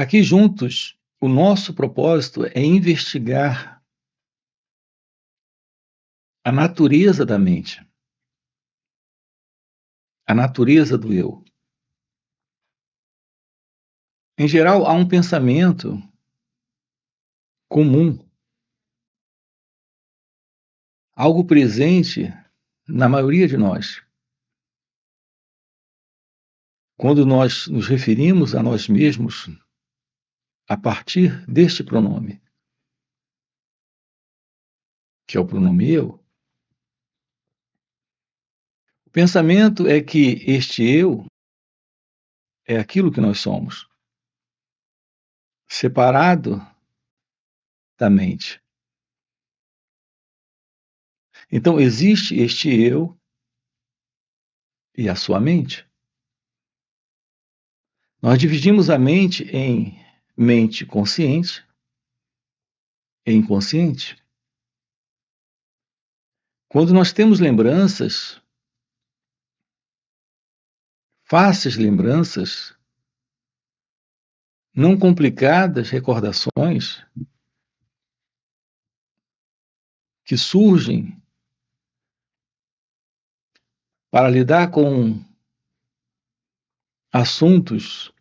Aqui juntos, o nosso propósito é investigar a natureza da mente, a natureza do eu. Em geral, há um pensamento comum, algo presente na maioria de nós. Quando nós nos referimos a nós mesmos a partir deste pronome, que é o pronome eu, o pensamento é que este eu é aquilo que nós somos, separado da mente. Então, existe este eu e a sua mente. Nós dividimos a mente em mente consciente e inconsciente. Quando nós temos lembranças, fáceis lembranças, não complicadas recordações que surgem para lidar com assuntos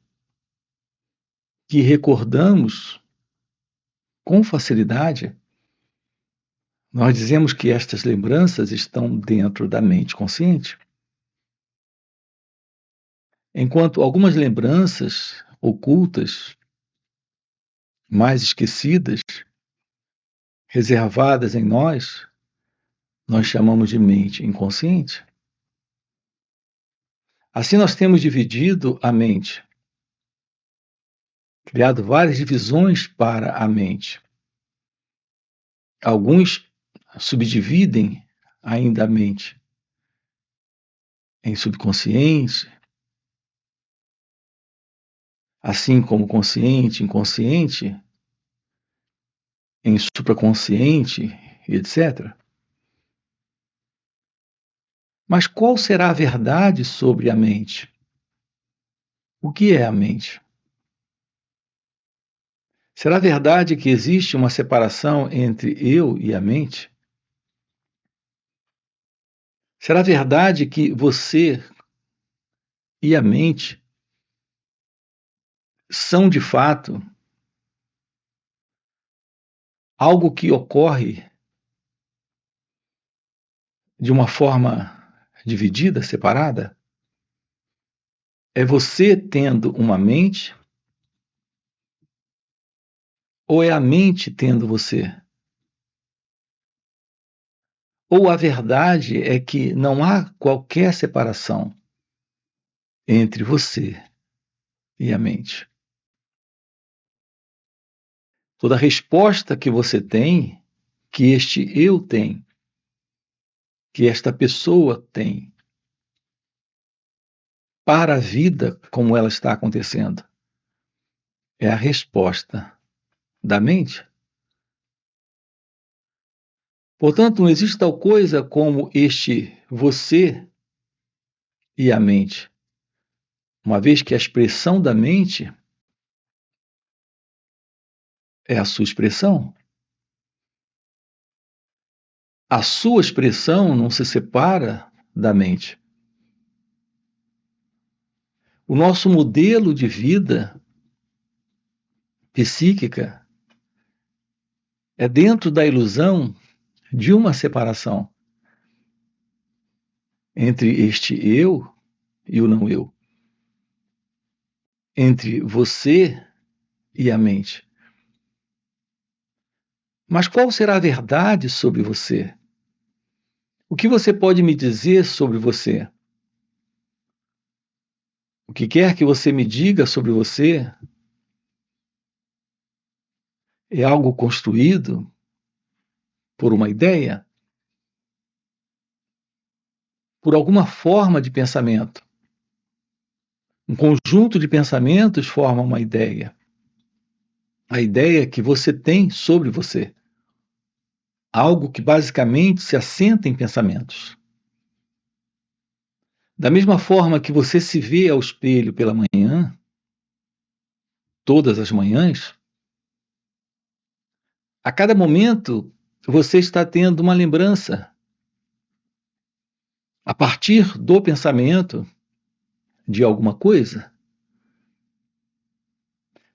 que recordamos com facilidade, nós dizemos que estas lembranças estão dentro da mente consciente. Enquanto algumas lembranças ocultas, mais esquecidas, reservadas em nós chamamos de mente inconsciente. Assim nós temos dividido a mente, criado várias divisões para a mente. Alguns subdividem ainda a mente em subconsciente, assim como consciente, inconsciente, em supraconsciente, etc. Mas qual será a verdade sobre a mente? O que é a mente? Será verdade que existe uma separação entre eu e a mente? Será verdade que você e a mente são, de fato, algo que ocorre de uma forma dividida, separada? É você tendo uma mente ou é a mente tendo você? Ou a verdade é que não há qualquer separação entre você e a mente? Toda resposta que você tem, que este eu tem, que esta pessoa tem, para a vida como ela está acontecendo, é a resposta da mente. Portanto, não existe tal coisa como este você e a mente, uma vez que a expressão da mente é a sua expressão. A sua expressão não se separa da mente. O nosso modelo de vida psíquica é dentro da ilusão de uma separação entre este eu e o não eu, entre você e a mente. Mas qual será a verdade sobre você? O que você pode me dizer sobre você? O que quer que você me diga sobre você é algo construído por uma ideia? Por alguma forma de pensamento? Um conjunto de pensamentos forma uma ideia. A ideia que você tem sobre você. Algo que basicamente se assenta em pensamentos. Da mesma forma que você se vê ao espelho pela manhã, todas as manhãs, a cada momento você está tendo uma lembrança a partir do pensamento de alguma coisa.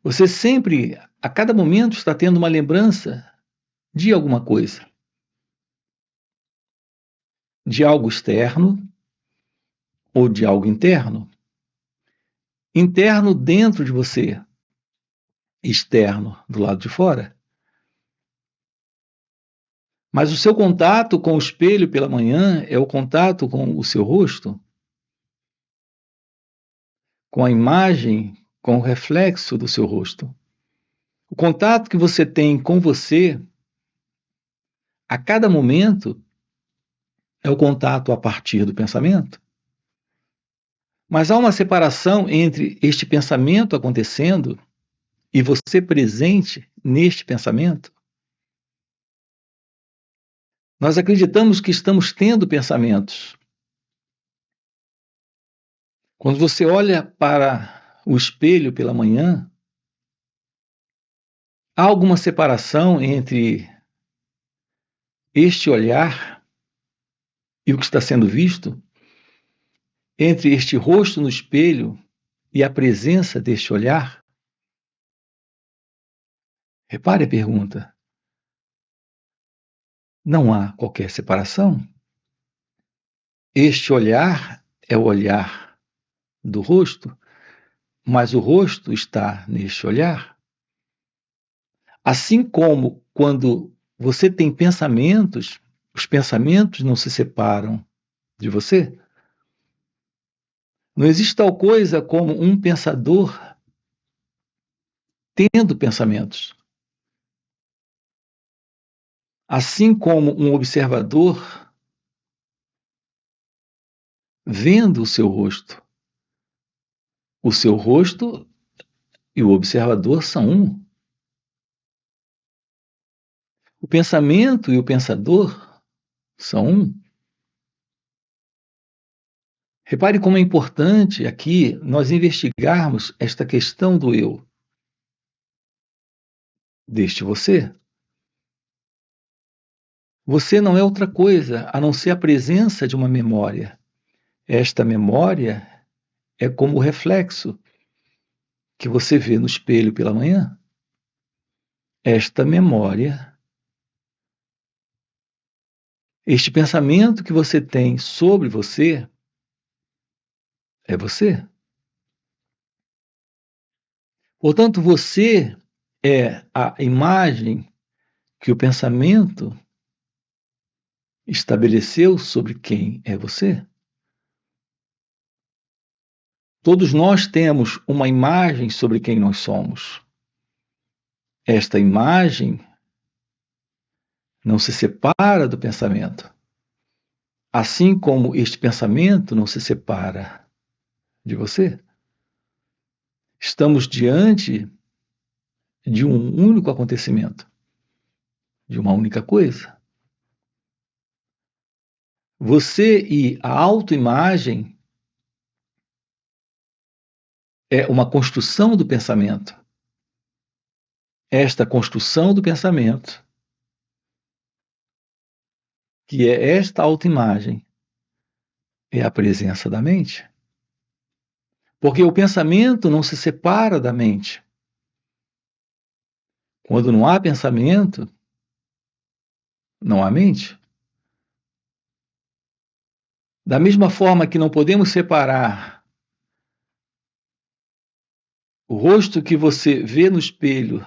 Você sempre, a cada momento, está tendo uma lembrança de alguma coisa, de algo externo ou de algo interno. Interno dentro de você, externo do lado de fora. Mas o seu contato com o espelho pela manhã é o contato com o seu rosto, com a imagem, com o reflexo do seu rosto. O contato que você tem com você, a cada momento, é o contato a partir do pensamento. Mas há uma separação entre este pensamento acontecendo e você presente neste pensamento. Nós acreditamos que estamos tendo pensamentos. Quando você olha para o espelho pela manhã, há alguma separação entre este olhar e o que está sendo visto? Entre este rosto no espelho e a presença deste olhar? Repare a pergunta. Não há qualquer separação? Este olhar é o olhar do rosto, mas o rosto está neste olhar. Assim como quando você tem pensamentos, os pensamentos não se separam de você. Não existe tal coisa como um pensador tendo pensamentos. Assim como um observador vendo o seu rosto. O seu rosto e o observador são um. O pensamento e o pensador são um. Repare como é importante aqui nós investigarmos esta questão do eu, deste você. Você não é outra coisa a não ser a presença de uma memória. Esta memória é como o reflexo que você vê no espelho pela manhã. Esta memória, este pensamento que você tem sobre você, é você. Portanto, você é a imagem que o pensamento estabeleceu sobre quem é você. Todos nós temos uma imagem sobre quem nós somos. Esta imagem não se separa do pensamento, assim como este pensamento não se separa de você. Estamos diante de um único acontecimento, de uma única coisa. Você e a autoimagem é uma construção do pensamento. Esta construção do pensamento, que é esta autoimagem, é a presença da mente. Porque o pensamento não se separa da mente. Quando não há pensamento, não há mente. Da mesma forma que não podemos separar o rosto que você vê no espelho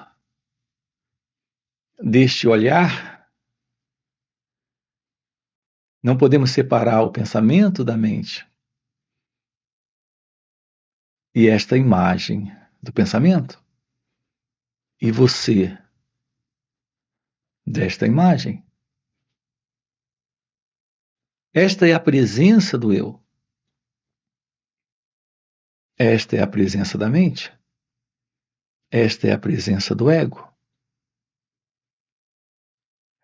deste olhar, não podemos separar o pensamento da mente e esta imagem do pensamento e você desta imagem. Esta é a presença do eu. Esta é a presença da mente. Esta é a presença do ego.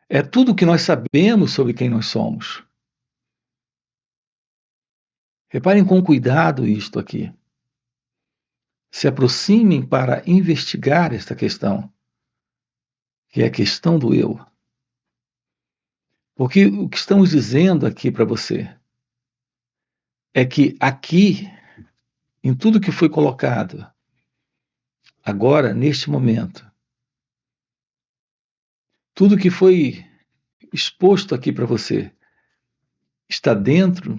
É tudo o que nós sabemos sobre quem nós somos. Reparem com cuidado isto aqui. se aproximem para investigar esta questão, que é a questão do eu. Porque o que estamos dizendo aqui para você é que aqui, em tudo que foi colocado, agora, neste momento, tudo que foi exposto aqui para você está dentro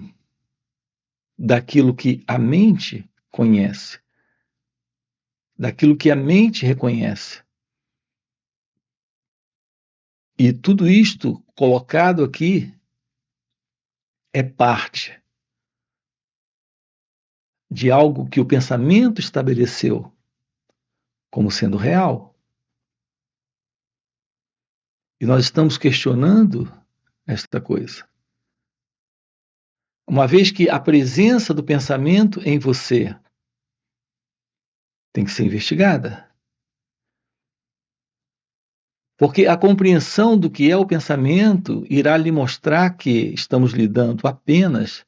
daquilo que a mente conhece, daquilo que a mente reconhece. E tudo isto colocado aqui é parte de algo que o pensamento estabeleceu como sendo real. E nós estamos questionando esta coisa. Uma vez que a presença do pensamento em você tem que ser investigada. Porque a compreensão do que é o pensamento irá lhe mostrar que estamos lidando apenas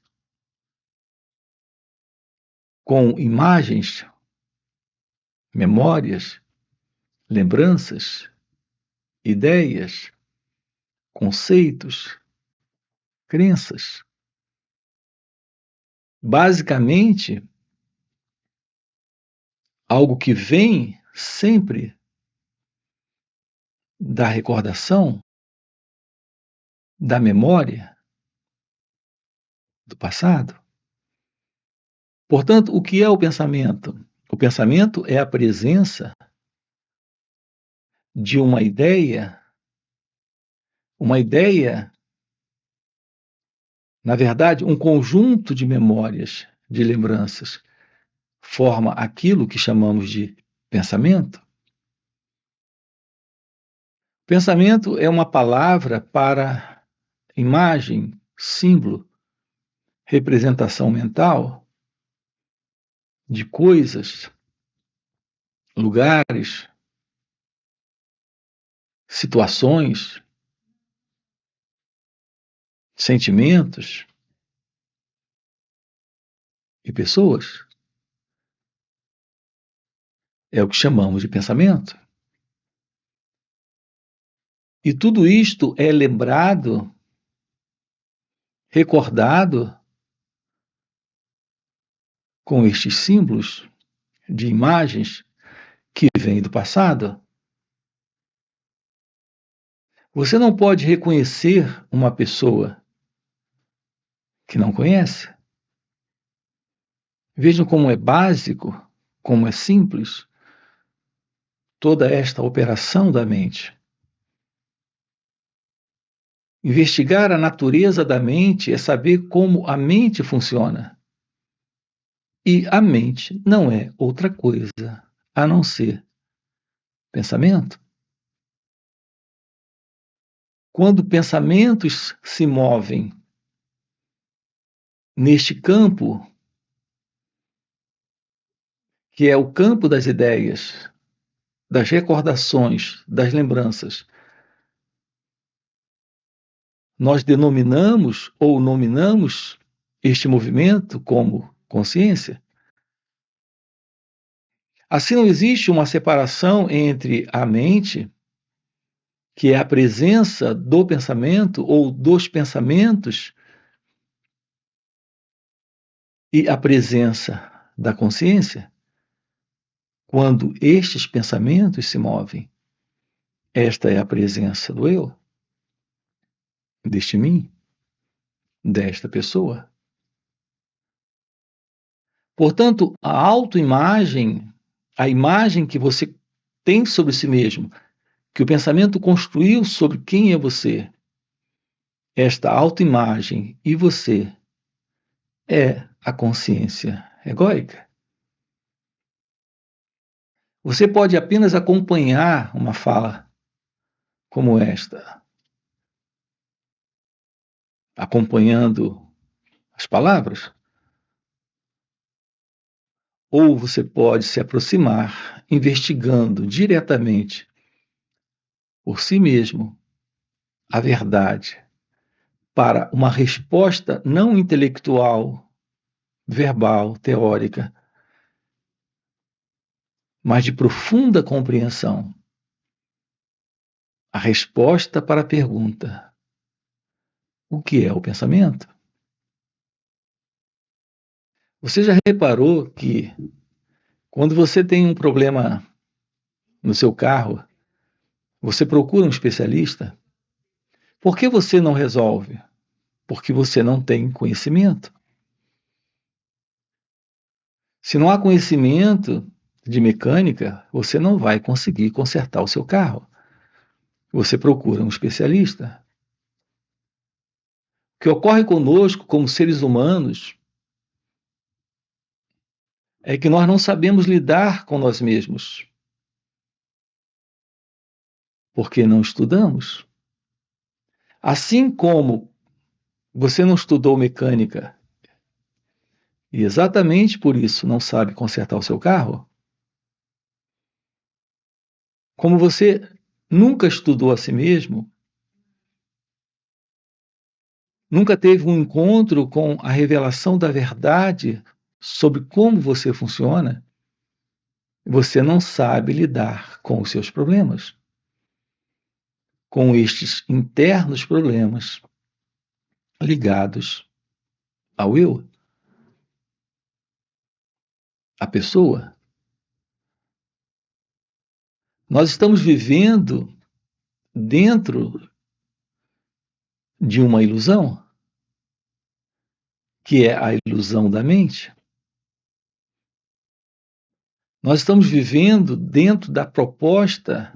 com imagens, memórias, lembranças, ideias, conceitos, crenças. Basicamente, algo que vem sempre da recordação, da memória, do passado. Portanto, o que é o pensamento? O pensamento é a presença de uma ideia, na verdade, um conjunto de memórias, de lembranças, forma aquilo que chamamos de pensamento. Pensamento é uma palavra para imagem, símbolo, representação mental de coisas, lugares, situações, sentimentos e pessoas. É o que chamamos de pensamento. E tudo isto é lembrado, recordado com estes símbolos de imagens que vêm do passado. Você não pode reconhecer uma pessoa que não conhece. Vejam como é básico, como é simples toda esta operação da mente. Investigar a natureza da mente é saber como a mente funciona. E a mente não é outra coisa a não ser pensamento. Quando pensamentos se movem neste campo, que é o campo das ideias, das recordações, das lembranças, nós denominamos ou nominamos este movimento como consciência. Assim, não existe uma separação entre a mente, que é a presença do pensamento ou dos pensamentos, e a presença da consciência. Quando estes pensamentos se movem, esta é a presença do eu, deste mim, desta pessoa. Portanto, a autoimagem, a imagem que você tem sobre si mesmo, que o pensamento construiu sobre quem é você, esta autoimagem e você é a consciência egóica. Você pode apenas acompanhar uma fala como esta, acompanhando as palavras, ou você pode se aproximar investigando diretamente por si mesmo a verdade para uma resposta não intelectual, verbal, teórica, mas de profunda compreensão. A resposta para a pergunta: o que é o pensamento? Você já reparou que quando você tem um problema no seu carro, você procura um especialista? Por que você não resolve? Porque você não tem conhecimento. Se não há conhecimento de mecânica, você não vai conseguir consertar o seu carro. Você procura um especialista. O que ocorre conosco como seres humanos é que nós não sabemos lidar com nós mesmos, porque não estudamos. Assim como você não estudou mecânica e exatamente por isso não sabe consertar o seu carro, como você nunca estudou a si mesmo, nunca teve um encontro com a revelação da verdade sobre como você funciona, você não sabe lidar com os seus problemas, com estes internos problemas ligados ao eu, à pessoa. Nós estamos vivendo dentro de uma ilusão, que é a ilusão da mente. Nós estamos vivendo dentro da proposta,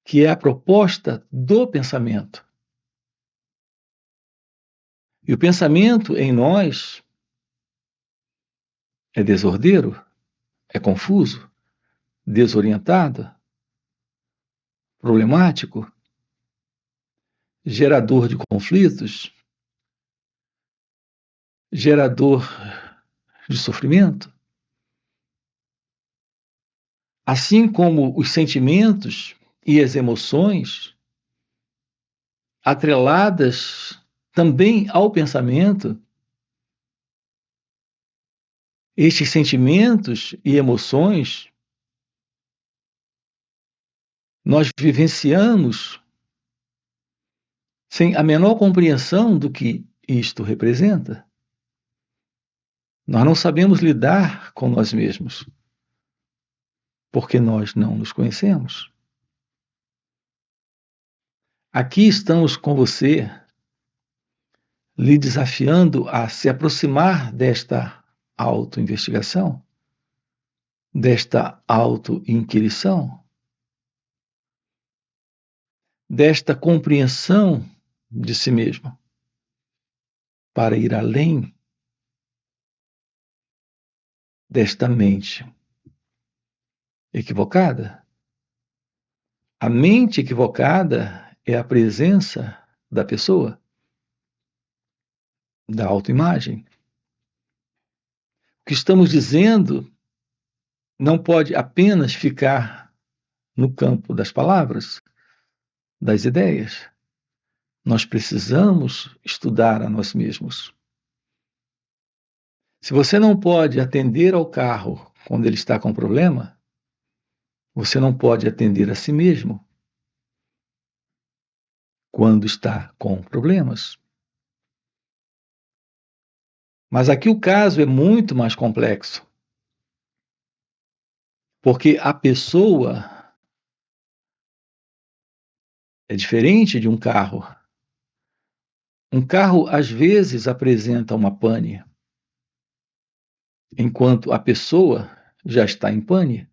que é a proposta do pensamento. E o pensamento em nós é desordeiro, é confuso, desorientado, problemático, gerador de conflitos, gerador de sofrimento. Assim como os sentimentos e as emoções, atreladas também ao pensamento, estes sentimentos e emoções nós vivenciamos sem a menor compreensão do que isto representa. Nós não sabemos lidar com nós mesmos, porque nós não nos conhecemos. Aqui estamos com você, lhe desafiando a se aproximar desta autoinvestigação, desta autoinquirição, desta compreensão de si mesmo, para ir além desta mente equivocada. A mente equivocada é a presença da pessoa, da autoimagem. O que estamos dizendo não pode apenas ficar no campo das palavras, das ideias. Nós precisamos estudar a nós mesmos. Se você não pode atender ao carro quando ele está com problema, você não pode atender a si mesmo quando está com problemas. Mas aqui o caso é muito mais complexo, porque a pessoa é diferente de um carro. Um carro, às vezes, apresenta uma pane, enquanto a pessoa já está em pane.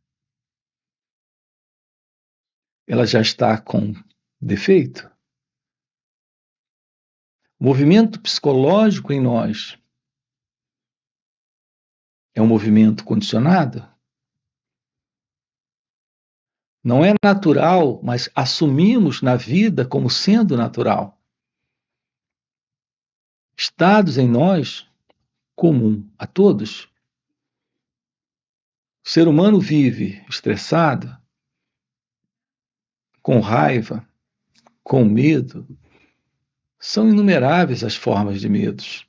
Ela já está com defeito. O movimento psicológico em nós é um movimento condicionado. Não é natural, mas assumimos na vida como sendo natural. Estados em nós comum a todos. O ser humano vive estressado, com raiva, com medo. São inumeráveis as formas de medos.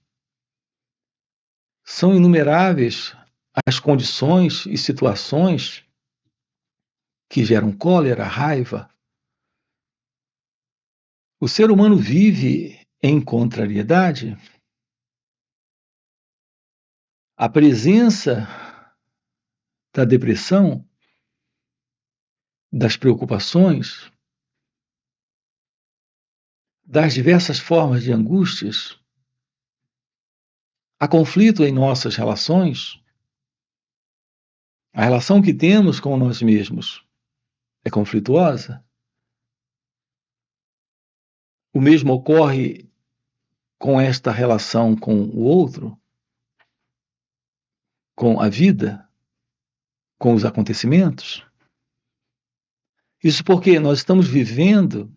São inumeráveis as condições e situações que geram cólera, raiva. O ser humano vive em contrariedade. A presença da depressão, das preocupações, das diversas formas de angústias, há conflito em nossas relações. A relação que temos com nós mesmos é conflituosa. O mesmo ocorre com esta relação com o outro, com a vida, com os acontecimentos. Isso porque nós estamos vivendo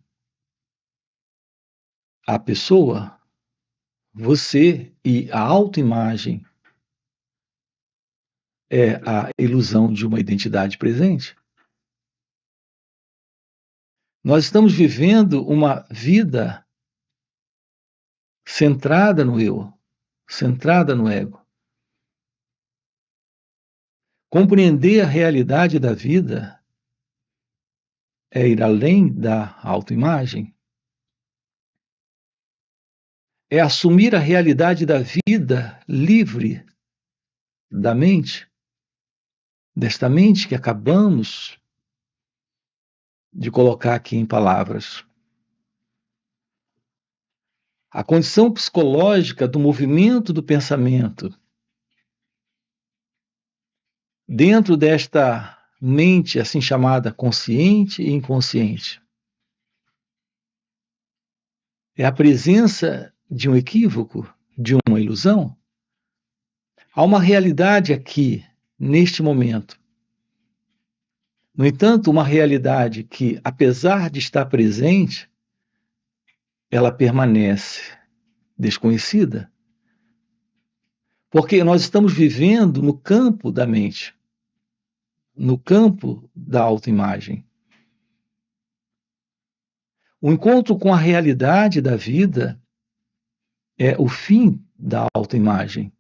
a pessoa, você, e a autoimagem é a ilusão de uma identidade presente. Nós estamos vivendo uma vida centrada no eu, centrada no ego. Compreender a realidade da vida é ir além da autoimagem. É assumir a realidade da vida livre da mente, desta mente que acabamos de colocar aqui em palavras. A condição psicológica do movimento do pensamento dentro desta mente assim chamada consciente e inconsciente é a presença de um equívoco, de uma ilusão. Há uma realidade aqui, neste momento. No entanto, uma realidade que, apesar de estar presente, ela permanece desconhecida. Porque nós estamos vivendo no campo da mente, no campo da autoimagem. O encontro com a realidade da vida é o fim da autoimagem.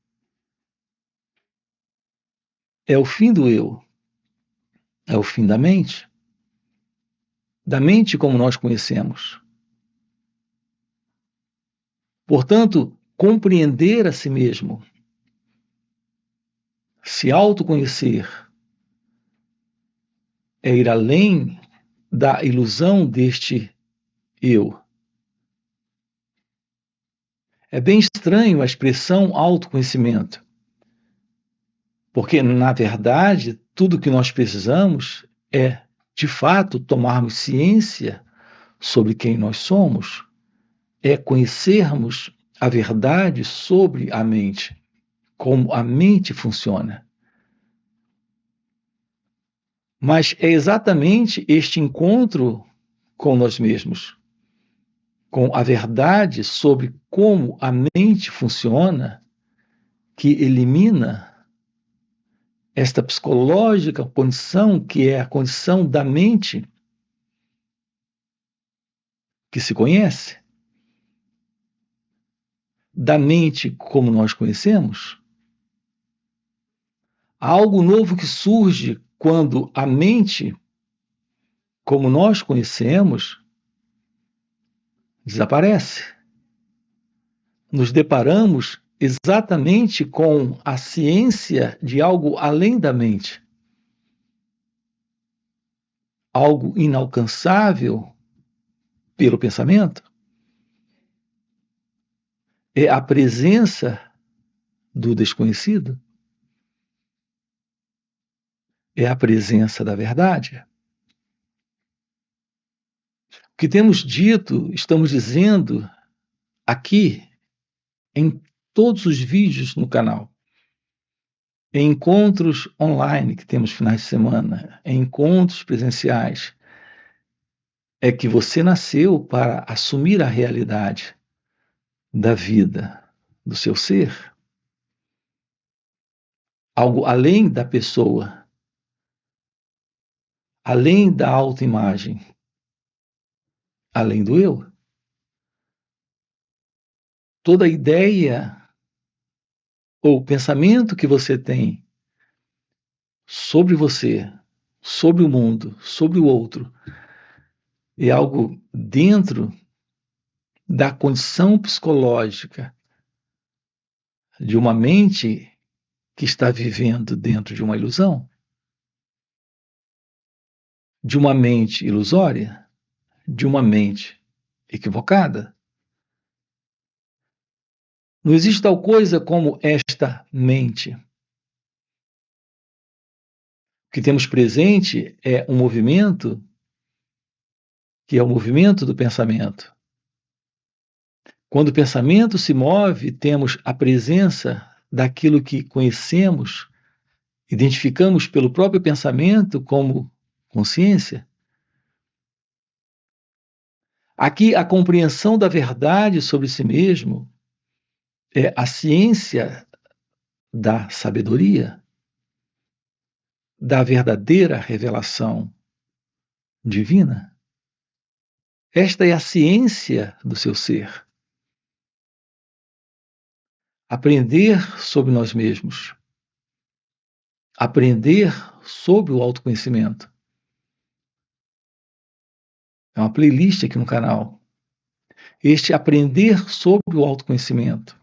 É o fim do eu. É o fim da mente como nós conhecemos. Portanto, compreender a si mesmo, se autoconhecer, é ir além da ilusão deste eu. É bem estranho a expressão autoconhecimento, porque, na verdade, tudo que nós precisamos é, de fato, tomarmos ciência sobre quem nós somos, é conhecermos a verdade sobre a mente, como a mente funciona. Mas é exatamente este encontro com nós mesmos, com a verdade sobre como a mente funciona, que elimina esta psicológica condição, que é a condição da mente que se conhece, da mente como nós conhecemos. Há algo novo que surge quando a mente, como nós conhecemos, desaparece. Nos deparamos exatamente com a ciência de algo além da mente. Algo inalcançável pelo pensamento. É a presença do desconhecido. É a presença da verdade. O que temos dito, estamos dizendo aqui em todos os vídeos no canal, em encontros online que temos finais de semana, em encontros presenciais, é que você nasceu para assumir a realidade da vida, do seu ser, algo além da pessoa, além da autoimagem, além do eu. Toda ideia ou pensamento que você tem sobre você, sobre o mundo, sobre o outro, é algo dentro da condição psicológica de uma mente que está vivendo dentro de uma ilusão, de uma mente ilusória, de uma mente equivocada. Não existe tal coisa como esta mente. O que temos presente é um movimento que é o movimento do pensamento. Quando o pensamento se move, temos a presença daquilo que conhecemos, identificamos pelo próprio pensamento como consciência. Aqui, a compreensão da verdade sobre si mesmo é a ciência da sabedoria, da verdadeira revelação divina. Esta é a ciência do seu ser. Aprender sobre nós mesmos. Aprender sobre o autoconhecimento. É uma playlist aqui no canal. Este aprender sobre o autoconhecimento.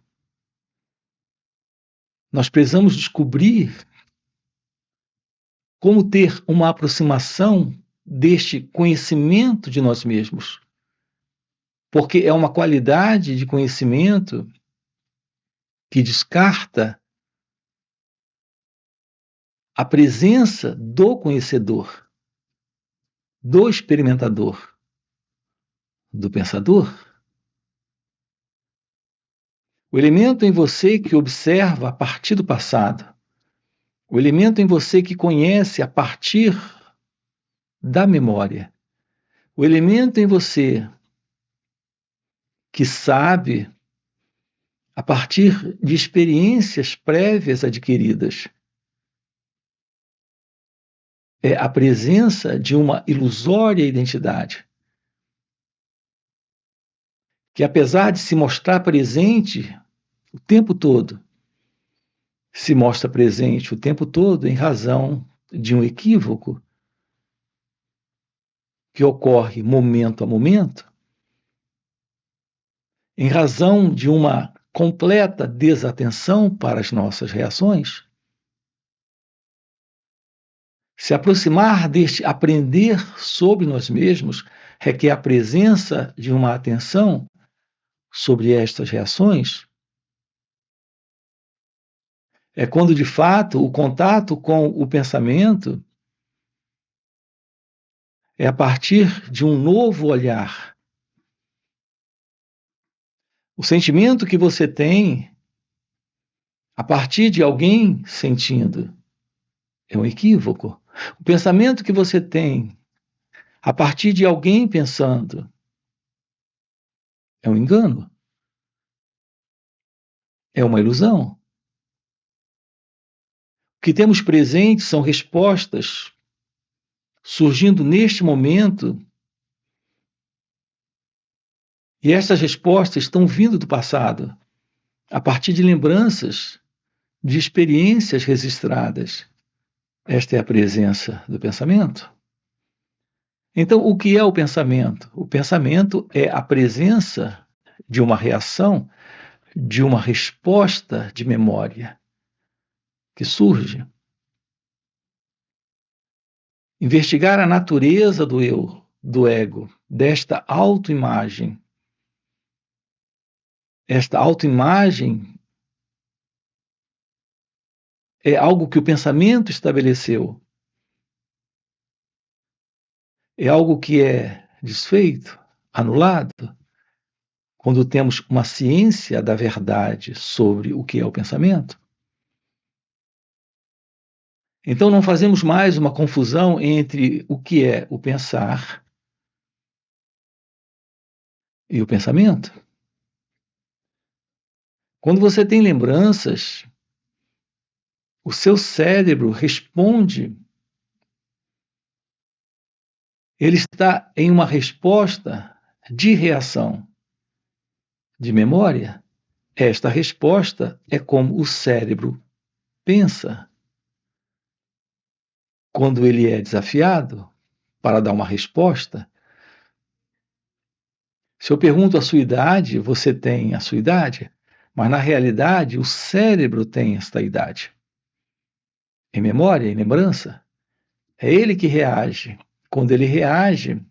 Nós precisamos descobrir como ter uma aproximação deste conhecimento de nós mesmos. Porque é uma qualidade de conhecimento que descarta a presença do conhecedor, do experimentador, do pensador. O elemento em você que observa a partir do passado, o elemento em você que conhece a partir da memória, o elemento em você que sabe a partir de experiências prévias adquiridas, é a presença de uma ilusória identidade, que apesar de se mostrar presente o tempo todo, se mostra presente o tempo todo em razão de um equívoco que ocorre momento a momento, em razão de uma completa desatenção para as nossas reações. Se aproximar deste aprender sobre nós mesmos requer a presença de uma atenção sobre estas reações. É quando, de fato, o contato com o pensamento é a partir de um novo olhar. O sentimento que você tem a partir de alguém sentindo é um equívoco. O pensamento que você tem a partir de alguém pensando é um engano. É uma ilusão. O que temos presente são respostas surgindo neste momento, e essas respostas estão vindo do passado, a partir de lembranças, de experiências registradas. Esta é a presença do pensamento. Então, o que é o pensamento? O pensamento é a presença de uma reação, de uma resposta de memória que surge. Investigar a natureza do eu, do ego, desta autoimagem. Esta autoimagem é algo que o pensamento estabeleceu. É algo que é desfeito, anulado, quando temos uma ciência da verdade sobre o que é o pensamento. Então não fazemos mais uma confusão entre o que é o pensar e o pensamento. Quando você tem lembranças, o seu cérebro responde. Ele está em uma resposta de reação, de memória. Esta resposta é como o cérebro pensa. quando ele é desafiado para dar uma resposta, se eu pergunto a sua idade, você tem a sua idade, mas na realidade o cérebro tem esta idade. Em memória, em lembrança, é ele que reage. Quando ele reage,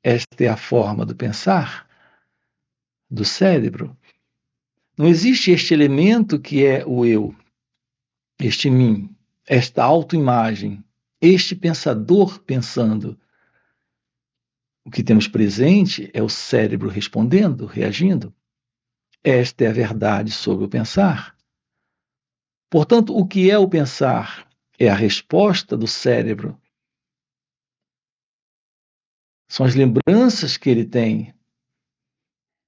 esta é a forma do pensar do cérebro. Não existe este elemento que é o eu, este mim, esta autoimagem, este pensador pensando. O que temos presente é o cérebro respondendo, reagindo. Esta é a verdade sobre o pensar. Portanto, o que é o pensar? É a resposta do cérebro. São as lembranças que ele tem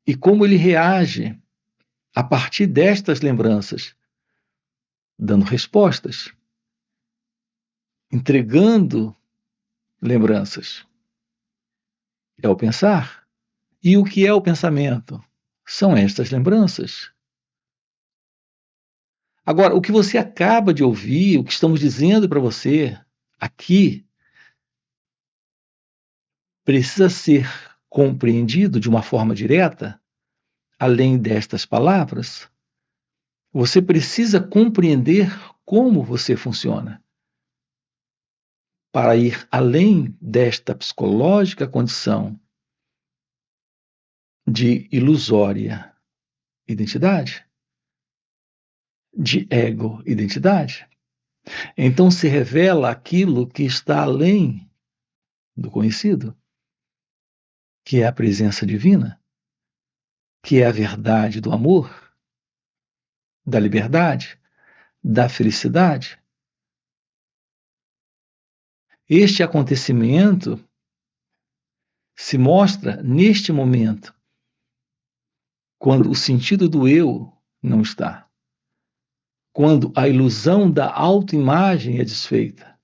e como ele reage a partir destas lembranças, dando respostas, entregando lembranças. É o pensar. E o que é o pensamento? São estas lembranças. Agora, o que você acaba de ouvir, o que estamos dizendo para você aqui, precisa ser compreendido de uma forma direta, além destas palavras. Você precisa compreender como você funciona, para ir além desta psicológica condição de ilusória identidade, de ego-identidade. Então se revela aquilo que está além do conhecido, que é a presença divina, que é a verdade do amor, da liberdade, da felicidade. Este acontecimento se mostra neste momento, quando o sentido do eu não está, quando a ilusão da autoimagem é desfeita,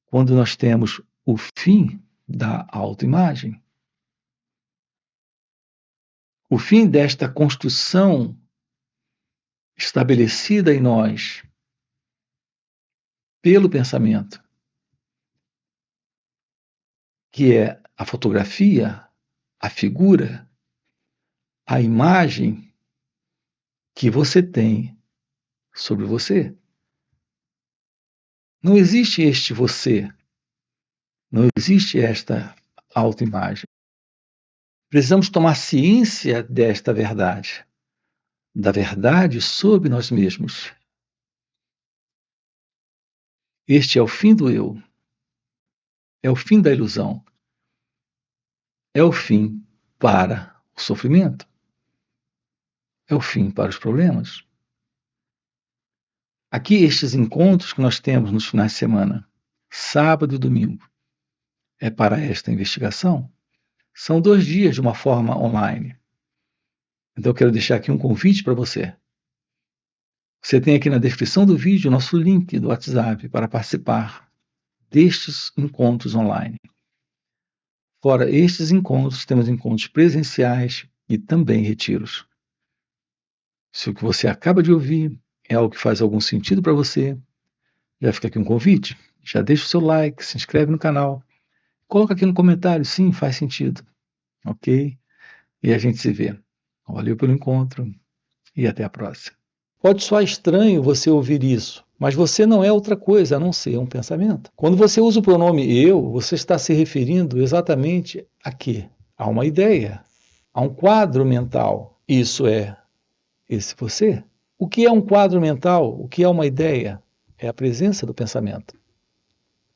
quando nós temos o fim da autoimagem, o fim desta construção estabelecida em nós pelo pensamento, que é a fotografia, a figura, a imagem que você tem sobre você. Não existe este você, não existe esta autoimagem. Precisamos tomar ciência desta verdade, da verdade sobre nós mesmos. Este é o fim do eu, é o fim da ilusão, é o fim para o sofrimento, é o fim para os problemas. Aqui, estes encontros que nós temos nos finais de semana, sábado e domingo, é para esta investigação. São 2 dias de uma forma online. Então, eu quero deixar aqui um convite para você. Você tem aqui na descrição do vídeo o nosso link do WhatsApp para participar destes encontros online. Fora estes encontros, temos encontros presenciais e também retiros. Se o que você acaba de ouvir é algo que faz algum sentido para você, já fica aqui um convite. Já deixa o seu like, se inscreve no canal. Coloca aqui no comentário, sim, faz sentido. Ok? E a gente se vê. Valeu pelo encontro e até a próxima. Pode soar estranho você ouvir isso, mas você não é outra coisa a não ser um pensamento. Quando você usa o pronome eu, você está se referindo exatamente a quê? A uma ideia, a um quadro mental. Isso é esse você. O que é um quadro mental? O que é uma ideia? É a presença do pensamento.